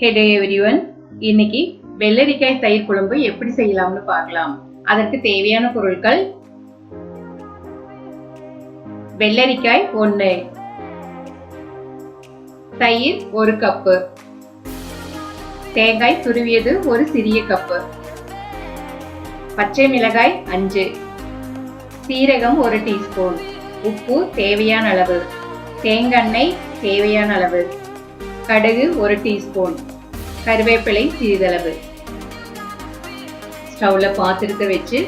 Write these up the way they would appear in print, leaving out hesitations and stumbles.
Hello everyone. இன்னைக்கு வெள்ளரிக்காய் தயிர் குழம்பு எப்படி செய்யலாம்னு பார்க்கலாம். அதற்கு தேவையான பொருட்கள் வெள்ளரிக்காய் 1, தயிர் 1 கப், தேங்காய் துருவியது ஒரு சிறிய கப், பச்சை மிளகாய் 5, சீரகம் 1 டீஸ்பூன், உப்பு தேவையான அளவு, தேங்காய் தேவையான அளவு, கடுகு 1 டீஸ்பூன், கறிவேப்பிலை சிறிதளவு. ஸ்டவ்ல பாத்திரத்தை வச்சு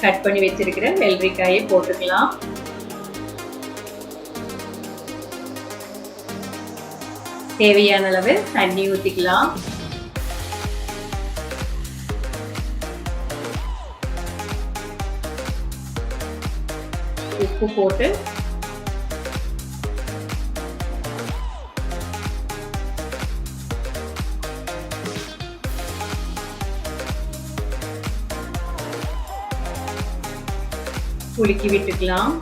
கட் பண்ணி வச்சிருக்கிற வெள்ளரிக்காயை போட்டுக்கலாம். தேவையான அளவு தண்ணி ஊற்றிக்கலாம். உப்பு போட்டு குலுக்கி விட்டுக்கலாம்.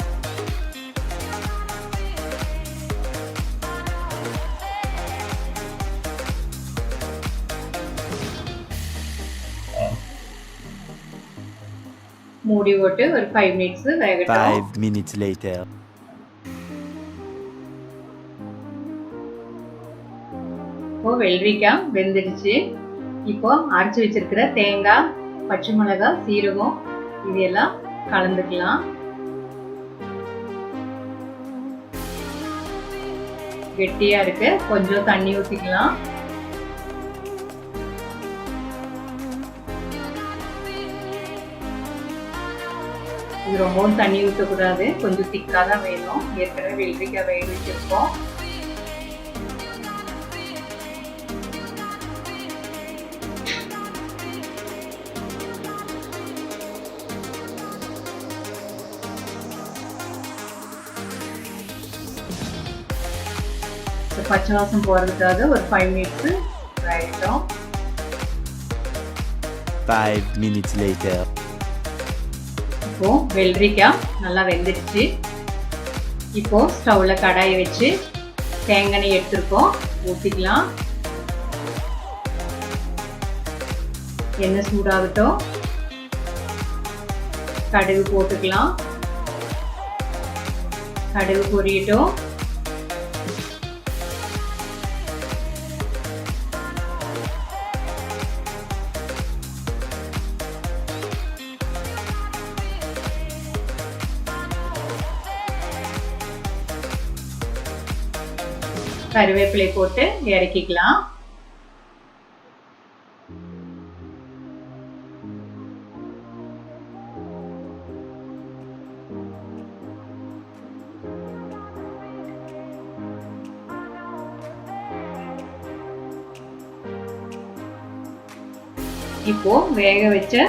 மூடி போட்டு ஒரு 5 minutes வேகட்டும். 5 minutes later. இப்போ வெள்ளரிக்காய் வெந்துடுச்சு. இப்போ அரைச்சு வச்சிருக்கிற தேங்காய், பச்சை மிளகாய், சீரகம் இதெல்லாம் கலந்துக்கலாம். கெட்டியா இருக்கு, கொஞ்சம் தண்ணி ஊத்திக்கலாம். இது ரொம்பவும் தண்ணி ஊற்றக்கூடாது, கொஞ்சம் திக்கா தான் வேணும். ஏற்கனவே வெள்ளரிக்காய் வேக வச்சிருக்கோம். பச்சை வாசம் போறதுக்காக ஒரு 5 minutes ஆயிட்டோம். 5 minutes later. இப்போ வெள்ளரிக்காய் நல்லா வெந்துடுச்சு. இப்போ ஸ்டவ்ல கடாயை வச்சு தேங்காய் எடுத்துருக்கோம், ஊற்றிக்கலாம். எண்ணெய் சூடாகட்டும். கடுகு போட்டுக்கலாம். கடுகு பொரியட்டும். கறிவேப்பிலை போட்டு இறக்கிக்கலாம். இப்போ வேக வச்ச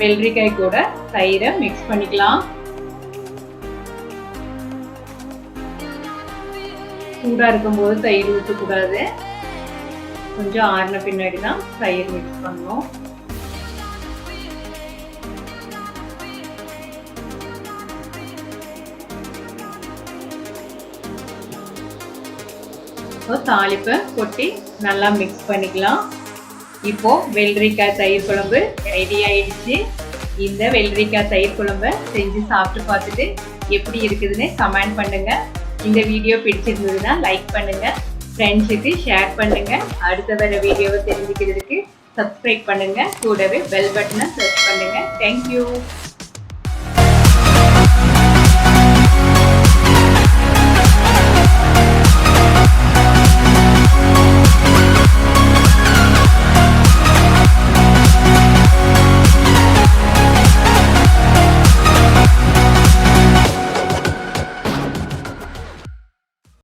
வெள்ளரிக்காய் கூட தயிரை மிக்ஸ் பண்ணிக்கலாம். சூடா இருக்கும்போது தயிர் ஊற்றக்கூடாது, கொஞ்சம் ஆறின பின்னாடி தான் தயிர் மிக்ஸ் பண்ணணும். இப்போ தாளிப்பை கொட்டி நல்லா மிக்ஸ் பண்ணிக்கலாம். இப்போ வெள்ளரிக்காய் தயிர் குழம்பு ரெடி ஆயிடுச்சு. இந்த வெள்ளரிக்காய் தயிர் குழம்பை செஞ்சு சாப்பிட்டு பார்த்துட்டு எப்படி இருக்குதுன்னு கமெண்ட் பண்ணுங்க. இந்த வீடியோ பிடிச்சிருந்ததுன்னா லைக் பண்ணுங்க, ஃப்ரெண்ட்ஸுக்கு ஷேர் பண்ணுங்க. அடுத்த வர வீடியோவை தெரிஞ்சுக்கிறதுக்கு சப்ஸ்கிரைப் பண்ணுங்க, கூடவே பெல் பட்டனை ப்ரெஸ் பண்ணுங்க. தேங்க்யூ.